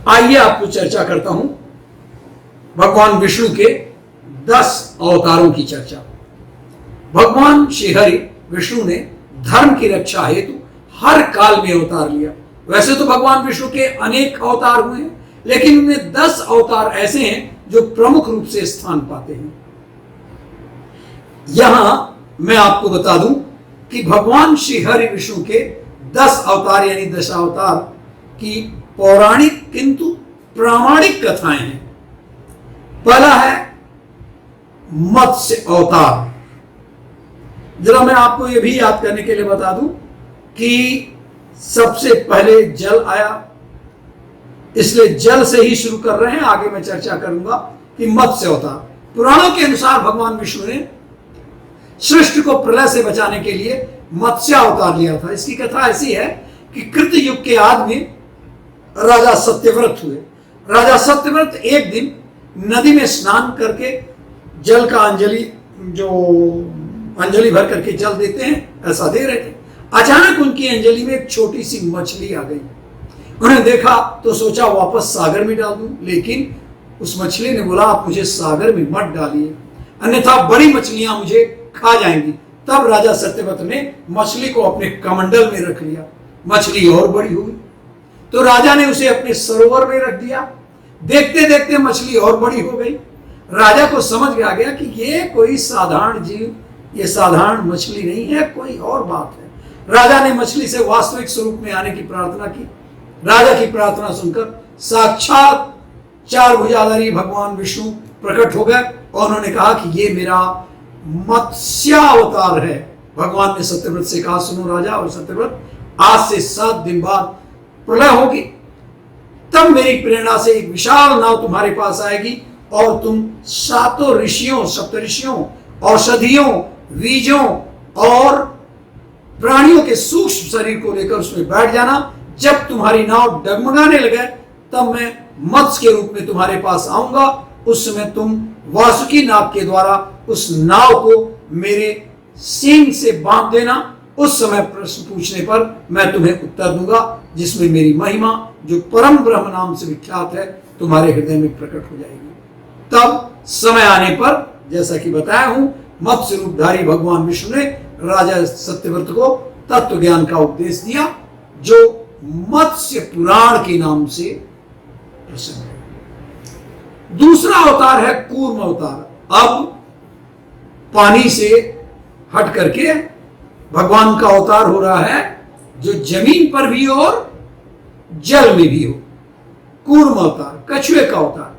आइए आपको चर्चा करता हूं भगवान विष्णु के 10 अवतारों की चर्चा। भगवान श्रीहरि विष्णु ने धर्म की रक्षा हेतु हर काल में अवतार लिया। वैसे तो भगवान विष्णु के अनेक अवतार हुए हैं, लेकिन उनमें 10 अवतार ऐसे हैं जो प्रमुख रूप से स्थान पाते हैं। यहां मैं आपको बता दूं कि भगवान श्रीहरि विष्णु के 10 अवतार यानी दशावतार की पौराणिक किंतु प्रामाणिक कथाएं हैं। पहला है मत्स्य अवतार। जरा मैं आपको यह भी याद करने के लिए बता दूं कि सबसे पहले जल आया, इसलिए जल से ही शुरू कर रहे हैं। आगे मैं चर्चा करूंगा कि मत्स्य अवतार। पुराणों के अनुसार भगवान विष्णु ने सृष्टि को प्रलय से बचाने के लिए मत्स्य अवतार लिया था। इसकी कथा ऐसी है कि कृत युग के आदि में राजा सत्यव्रत हुए। राजा सत्यव्रत एक दिन नदी में स्नान करके जल का अंजलि भर करके जल देते हैं, ऐसा दे रहे थे। अचानक उनकी अंजलि में एक छोटी सी मछली आ गई। उन्हें देखा तो सोचा वापस सागर में डाल दूं, लेकिन उस मछली ने बोला आप मुझे सागर में मत डालिए, अन्यथा बड़ी मछलियां मुझे खा जाएंगी। तब राजा सत्यव्रत ने मछली को अपने कमंडल में रख लिया। मछली और बड़ी हुई तो राजा ने उसे अपने सरोवर में रख दिया। देखते देखते मछली और बड़ी हो गई। राजा को समझ में आ गया कि ये कोई साधारण जीव, ये साधारण मछली नहीं है, कोई और बात है। राजा ने मछली से वास्तविक स्वरूप में आने की प्रार्थना की। राजा की प्रार्थना सुनकर साक्षात 4 भुजाधारी भगवान विष्णु प्रकट हो गए और उन्होंने कहा कि ये मेरा मत्स्यावतार है। भगवान ने सत्यव्रत से कहा सुनो राजा और सत्यव्रत, आज से 7 दिन बाद प्रलय होगी, तब मेरी प्रेरणा से एक विशाल नाव तुम्हारे पास आएगी और तुम 7 ऋषियों, सप्तऋषियों, औषधियों, बीजों और प्राणियों के सूक्ष्म शरीर को लेकर उसमें बैठ जाना। जब तुम्हारी नाव डगमगाने लगे तब मैं मत्स्य के रूप में तुम्हारे पास आऊंगा। उस समय तुम वासुकी नाग के द्वारा उस नाव को मेरे सींग से बांध देना। उस समय प्रश्न पूछने पर मैं तुम्हें उत्तर दूंगा, जिसमें मेरी महिमा जो परम ब्रह्म नाम से विख्यात है तुम्हारे हृदय में प्रकट हो जाएगी। तब समय आने पर, जैसा कि बताया हूं, मत्स्य रूपधारी भगवान विष्णु ने राजा सत्यव्रत को तत्व ज्ञान का उपदेश दिया, जो मत्स्य पुराण के नाम से प्रसिद्ध है। दूसरा अवतार है कूर्म अवतार। अब पानी से हट करके भगवान का अवतार हो रहा है जो जमीन पर भी हो और जल में भी हो। कूर्म अवतार, कछुए का अवतार।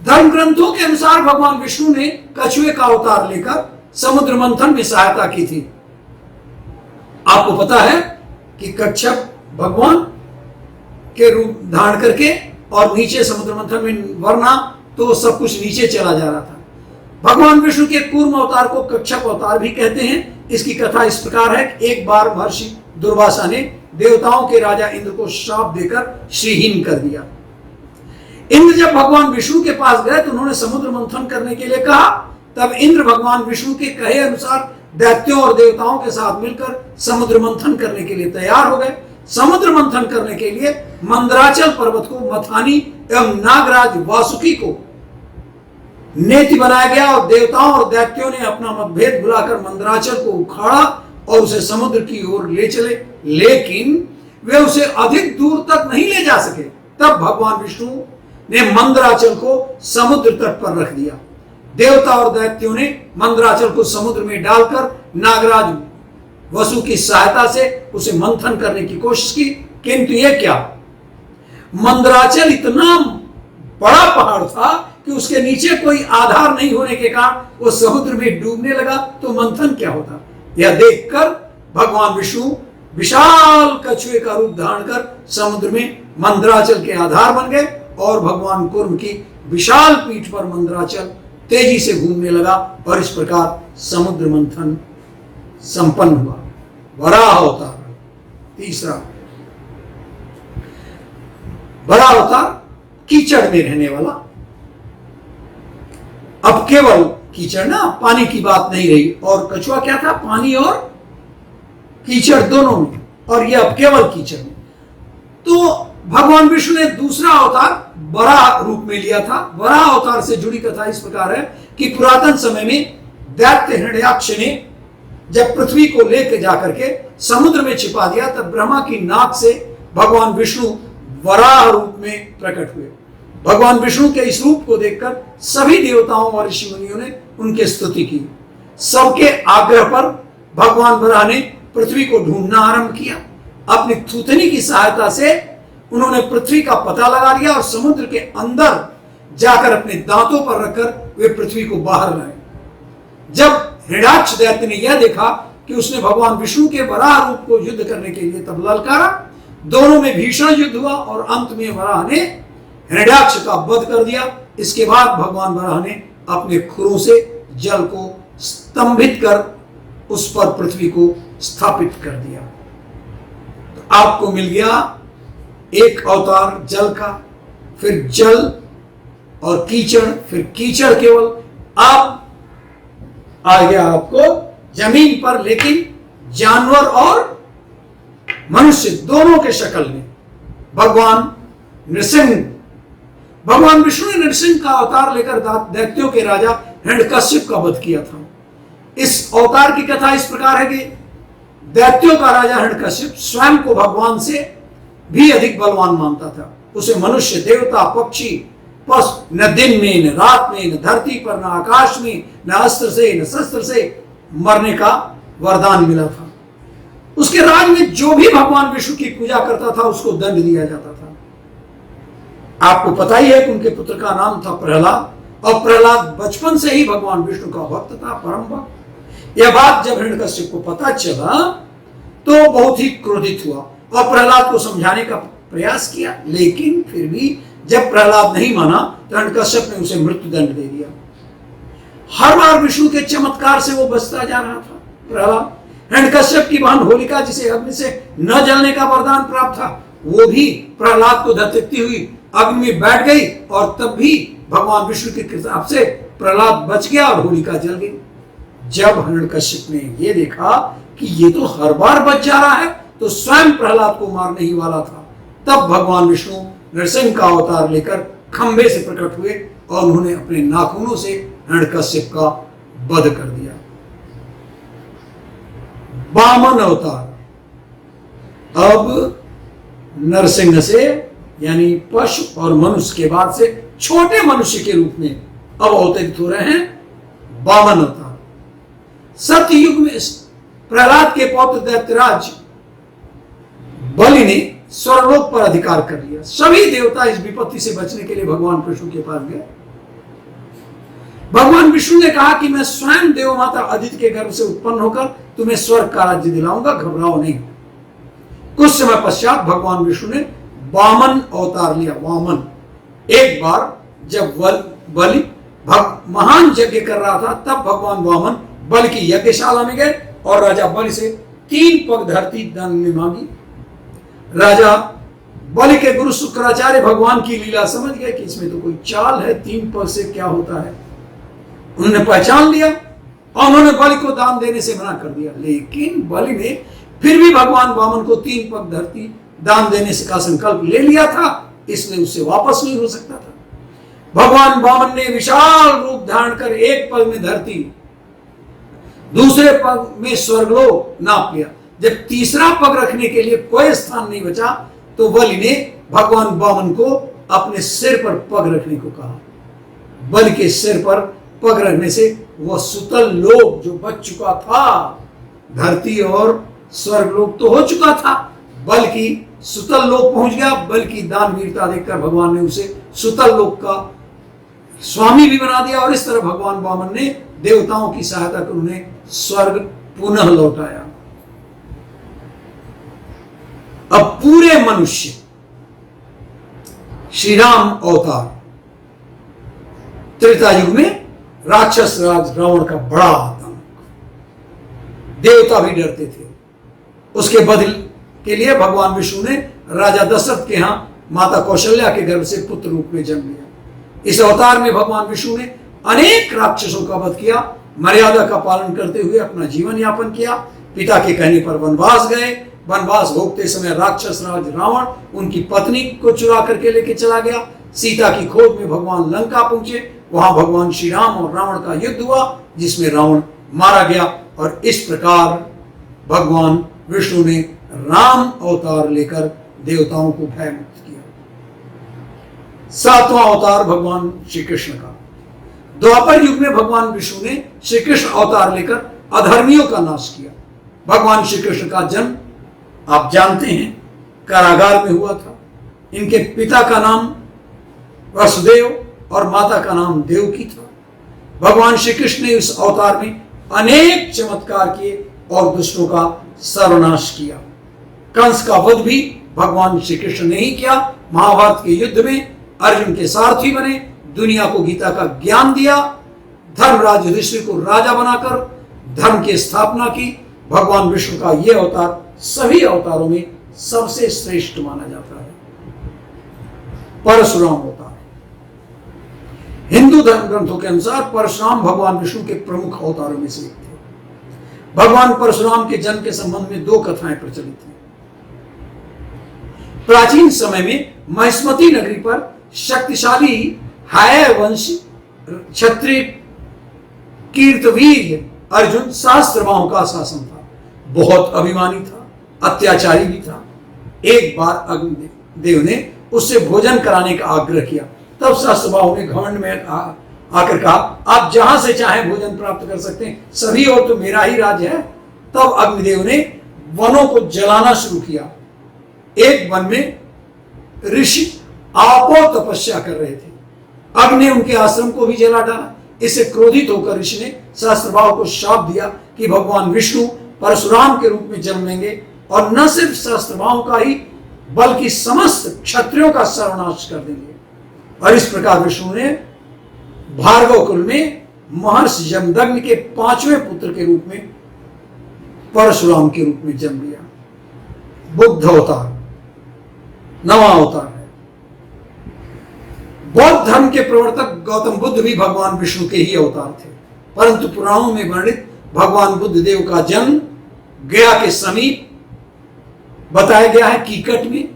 धर्म ग्रंथों के अनुसार भगवान विष्णु ने कछुए का अवतार लेकर समुद्र मंथन में सहायता की थी। आपको पता है कि कच्छप भगवान के रूप धारण करके और नीचे समुद्र मंथन में, वरना तो सब कुछ नीचे चला जा रहा था। भगवान विष्णु के कूर्म अवतार को कच्छप अवतार भी कहते हैं। इसकी कथा इस प्रकार है कि एक बार महर्षि दुर्वासा ने देवताओं के राजा इंद्र को श्राप देकर श्रीहीन कर दिया। इंद्र जब भगवान विष्णु के पास गए तो उन्होंने समुद्र मंथन करने के लिए कहा। तब इंद्र भगवान विष्णु के कहे अनुसार दैत्यों और देवताओं के साथ मिलकर समुद्र मंथन करने के लिए तैयार हो गए। समुद्र मंथन करने के लिए मंदराचल पर्वत को मथानी एवं नागराज वासुकी को नेति बनाया गया और देवताओं और दैत्यों ने अपना मतभेद भुलाकर मंदराचल को उखाड़ा और उसे समुद्र की ओर ले चले, लेकिन वे उसे अधिक दूर तक नहीं ले जा सके। तब भगवान विष्णु ने मंदराचल को समुद्र तट पर रख दिया। देवता और दैत्यों ने मंदराचल को समुद्र में डालकर नागराज वसु की सहायता से उसे मंथन करने की कोशिश की, किंतु यह क्या, मंदराचल इतना बड़ा पहाड़ था कि उसके नीचे कोई आधार नहीं होने के कारण वो समुद्र में डूबने लगा, तो मंथन क्या होता। यह देखकर भगवान विष्णु विशाल कछुए का रूप धारण कर समुद्र में मंदराचल के आधार बन गए और भगवान कूर्म की विशाल पीठ पर मंदराचल तेजी से घूमने लगा और इस प्रकार समुद्र मंथन संपन्न हुआ। वराह अवतार, तीसरा बड़ा अवतार, कीचड़ में रहने वाला। अब केवल कीचड़ ना, पानी की बात नहीं रही। और कछुआ क्या था, पानी और कीचड़ दोनों में, और यह अब केवल कीचड़ में। तो भगवान विष्णु ने दूसरा अवतार वराह रूप में लिया था। वराह अवतार से जुड़ी कथा इस प्रकार है कि पुरातन समय में दैत्य हिरण्याक्ष ने जब पृथ्वी को लेकर जाकर के समुद्र में छिपा दिया, तब ब्रह्मा की नाक से भगवान विष्णु वराह रूप में प्रकट हुए। भगवान विष्णु के इस रूप को देखकर सभी देवताओं और ऋषि मुनियों ने उनकी स्तुति की। सबके आग्रह पर भगवान वराह ने पृथ्वी को ढूंढना आरंभ किया। अपनी थूथनी की सहायता से उन्होंने पृथ्वी का पता लगा लिया और समुद्र के अंदर जाकर अपने दांतों पर रखकर वे पृथ्वी को बाहर लाए। जब हिरण्याक्ष दैत्य ने यह देखा कि उसने भगवान विष्णु के वराह रूप को युद्ध करने के लिए तब ललकारा, दोनों में भीषण युद्ध हुआ और अंत में वराह ने हिरण्याक्ष का वध कर दिया। इसके बाद भगवान वराह ने अपने खुरों से जल को स्तंभित कर उस पर पृथ्वी को स्थापित कर दिया। तो आपको मिल गया एक अवतार जल का, फिर जल और कीचड़, फिर कीचड़ केवल। अब आ गया आपको जमीन पर, लेकिन जानवर और मनुष्य दोनों के शक्ल में भगवान नृसिंह, भगवान विष्णु ने नृसिंह का अवतार लेकर दैत्यों के राजा हिरण्यकश्यप का वध किया था। इस अवतार की कथा इस प्रकार है कि दैत्यों का राजा हिरण्यकश्यप स्वयं को भगवान से भी अधिक बलवान मानता था। उसे मनुष्य, देवता, पक्षी, पशु, न दिन में न रात में, न धरती पर, न आकाश में, न अस्त्र से न शस्त्र से मरने का वरदान मिला था। उसके राज में जो भी भगवान विष्णु की पूजा करता था उसको दंड दिया जाता था। आपको पता ही है कि उनके पुत्र का नाम था प्रहलाद, और प्रहलाद बचपन से ही भगवान विष्णु का भक्त था, परम भक्त। यह बात जब हिरण्यकश्यप को पता चला तो बहुत ही क्रोधित हुआ और प्रहलाद को समझाने का प्रयास किया, लेकिन फिर भी जब प्रहलाद नहीं माना तो हिरण्यकश्यप ने उसे मृत्यु दंड दे दिया। हर बार विष्णु के चमत्कार से वो बचता जा रहा था प्रहलाद। हिरण्यकश्यप की बहन होलिका, जिसे अग्नि से न जलने का वरदान प्राप्त था, वो भी प्रहलाद को धकेलती हुई अग्नि में बैठ गई और तब भी भगवान विष्णु के कृपा से प्रहलाद बच गया और होलिका जल गई। जब हिरण्यकश्यप ने यह देखा कि ये तो हर बार बच जा रहा है, तो स्वयं प्रहलाद को मारने ही वाला था। तब भगवान विष्णु नरसिंह का अवतार लेकर खंभे से प्रकट हुए और उन्होंने अपने नाखूनों से हिरण्यकश्यप का वध कर दिया। वामन अवतार, अब नरसिंह से यानी पशु और मनुष्य के बाद से छोटे मनुष्य के रूप में अब अवतरित हो रहे हैं वामन अवतार। सतयुग में प्रहलाद के पौत्र दैत्यराज बलि ने स्वर्गलोक पर अधिकार कर लिया। सभी देवता इस विपत्ति से बचने के लिए भगवान विष्णु के पास गए। भगवान विष्णु ने कहा कि मैं स्वयं देवमाता अदिति के गर्भ से उत्पन्न होकर तुम्हें स्वर्ग का राज्य दिलाऊंगा, घबराओ नहीं। कुछ समय पश्चात भगवान विष्णु ने वामन अवतार लिया। वामन, एक बार जब बलि महान यज्ञ कर रहा था, तब भगवान वामन बलि की यज्ञशाला में गए और राजा बलि से 3 पग धरती दान में मांगी। राजा बलि के गुरु शुक्राचार्य भगवान की लीला समझ गए कि इसमें तो कोई चाल है, 3 पग से क्या होता है। उन्होंने पहचान लिया और उन्होंने बलि को दान देने से मना कर दिया। लेकिन बलि ने फिर भी भगवान वामन को 3 पग धरती दान देने से का संकल्प ले लिया था, इसलिए उससे वापस नहीं हो सकता था। भगवान वामन ने विशाल रूप धारण कर एक पग में धरती, दूसरे पग में स्वर्गलोक नाप लिया। जब तीसरा पग रखने के लिए कोई स्थान नहीं बचा तो बलि ने भगवान वामन को अपने सिर पर पग रखने को कहा। बलि के सिर पर पग रखने से वह सुतल लोक जो बच चुका था, धरती और स्वर्गलोक तो हो चुका था, बल्कि सुतल लोक पहुंच गया। बल्कि दान वीरता देखकर भगवान ने उसे सुतल लोक का स्वामी भी बना दिया और इस तरह भगवान वामन ने देवताओं की सहायता कर उन्हें स्वर्ग पुनः लौटाया। अब पूरे मनुष्य, श्री राम अवतार। त्रेता युग में राक्षस राज रावण का बड़ा आतंक, देवता भी डरते थे। उसके बदल के लिए भगवान विष्णु ने राजा दशरथ के यहां माता कौशल्या के गर्भ से पुत्र रूप में जन्म लिया। इस अवतार में भगवान विष्णु ने अनेक राक्षसों का वध किया, मर्यादा का पालन करते हुए अपना जीवन यापन किया। पिता के कहने पर वनवास गए, वनवास भोगते समय राक्षस राज रावण उनकी पत्नी को चुरा करके लेके चला गया। सीता की खोज में भगवान लंका पहुंचे, वहां भगवान श्री राम और रावण का युद्ध हुआ जिसमें रावण मारा गया। और इस प्रकार भगवान विष्णु ने राम अवतार लेकर देवताओं को भयमुक्त किया। सातवां अवतार भगवान श्री कृष्ण का। द्वापर युग में भगवान विष्णु ने श्री कृष्ण अवतार लेकर अधर्मियों का नाश किया। भगवान श्री कृष्ण का जन्म आप जानते हैं कारागार में हुआ था। इनके पिता का नाम वसुदेव और माता का नाम देवकी था। भगवान श्री कृष्ण ने इस अवतार में अनेक चमत्कार किए और दुष्टों का सर्वनाश किया। कंस का वध भी भगवान श्री कृष्ण ने ही किया। महाभारत के युद्ध में अर्जुन के सारथी बने, दुनिया को गीता का ज्ञान दिया, धर्मराज युधिष्ठिर को राजा बनाकर धर्म की स्थापना की। भगवान विष्णु का यह अवतार सभी अवतारों में सबसे श्रेष्ठ माना जाता है। परशुराम अवतार। हिंदू धर्म ग्रंथों के अनुसार परशुराम भगवान विष्णु के प्रमुख अवतारों में से एक थे। भगवान परशुराम के जन्म के संबंध में दो कथाएं प्रचलित हैं। प्राचीन समय में महिष्मती नगरी पर शक्तिशाली हायवंश क्षत्रिय कीर्तवीर अर्जुन सहस्त्रबाहु का शासन था। बहुत अभिमानी था, अत्याचारी भी था। एक बार अग्निदेव ने उससे भोजन कराने का आग्रह किया। तब सहस्त्रबाहु ने घमंड में आकर कहा, आप जहां से चाहें भोजन प्राप्त कर सकते हैं, सभी और तो मेरा ही राज्य है। तब अग्निदेव ने वनों को जलाना शुरू किया। एक वन में ऋषि आपो तपस्या कर रहे थे। अग्नि ने उनके आश्रम को भी जला डाला। इससे क्रोधित होकर ऋषि ने सहस्त्रबाहु को शाप दिया कि भगवान विष्णु परशुराम के रूप में जन्म लेंगे और न सिर्फ सहस्त्रबाहु का ही बल्कि समस्त क्षत्रियों का सर्वनाश कर देंगे। और इस प्रकार विष्णु ने भार्गव कुल में महर्षि जमदग्नि के पांचवें पुत्र के रूप में परशुराम के रूप में जन्म लिया। बुद्ध अवतार नवा अवतार है। बौद्ध धर्म के प्रवर्तक गौतम बुद्ध भी भगवान विष्णु के ही अवतार थे, परंतु पुराणों में वर्णित भगवान बुद्ध देव का जन्म गया के समीप बताया गया है, कीकट में,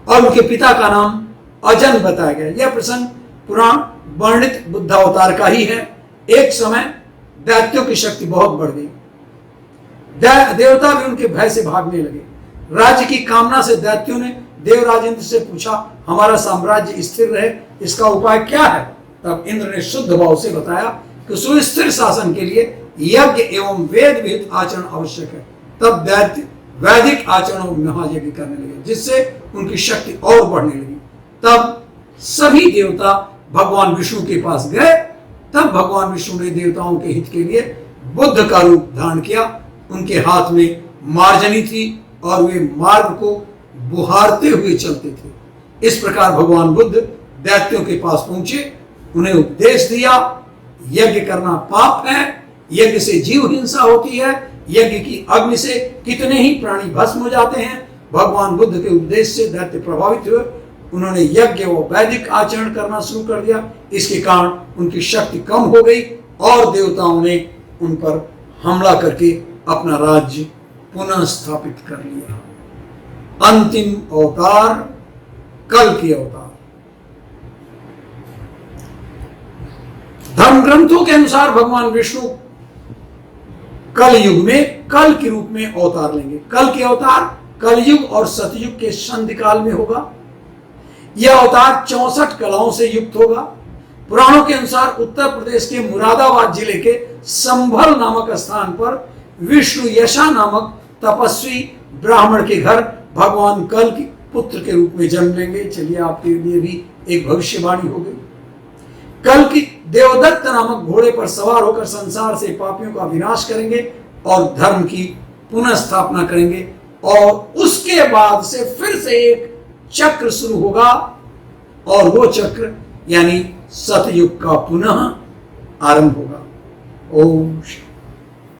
और उनके पिता का नाम अजन बताया गया। यह प्रसंग पुराण वर्णित बुद्ध अवतार का ही है। एक समय दैत्यों की शक्ति बहुत बढ़ गई। देवता भी उनके भय से भागने लगे। राज्य की कामना से दैत्यों ने देवराज इंद्र से पूछा, हमारा साम्राज्य स्थिर रहे, इसका उपाय क्या है? तब इंद्र ने शुद्ध भाव से बताया कि सुस्थिर शासन के लिए यज्ञ एवं वेद विहित आचरण आवश्यक है। तब दैत्य वैदिक आचरण और महायज्ञ करने लगे, जिससे उनकी शक्ति और बढ़ने लगी। तब सभी देवता भगवान विष्णु के पास गए। तब भगवान विष्णु ने देवताओं के हित के लिए बुद्ध का रूप धारण किया। उनके हाथ में मार्जनी थी और वे मार्ग को बुहारते हुए चलते थे। इस प्रकार भगवान बुद्ध दैत्यों के पास पहुंचे, उन्हें उपदेश दिया, यज्ञ करना पाप है, यज्ञ से जीव हिंसा होती है, यज्ञ की अग्नि से कितने ही प्राणी भस्म हो जाते हैं। भगवान बुद्ध के उपदेश से दैत्य प्रभावित हुए। उन्होंने यज्ञ व वैदिक आचरण करना शुरू कर दिया। इसके कारण उनकी शक्ति कम हो गई और देवताओं ने उन पर हमला करके अपना राज्य पुनः स्थापित कर लिया। अंतिम अवतार कल की अवतार। धर्म ग्रंथों के अनुसार भगवान विष्णु कल युग में कल के रूप में अवतार लेंगे। कल के अवतार कलयुग और सतयुग के संधि काल में होगा। यह अवतार 64 कलाओं से युक्त होगा। पुराणों के अनुसार उत्तर प्रदेश के मुरादाबाद जिले के संभल नामक स्थान पर विष्णु यशा नामक तपस्वी ब्राह्मण के घर भगवान कल के पुत्र के रूप में जन्म लेंगे। चलिए, आपके लिए भी एक भविष्यवाणी हो गई। कल की देवदत्त नामक घोड़े पर सवार होकर संसार से पापियों का विनाश करेंगे और धर्म की पुनः स्थापना करेंगे। और उसके बाद से फिर से एक चक्र शुरू होगा और वो चक्र यानी सतयुग का पुनः आरंभ होगा। ओम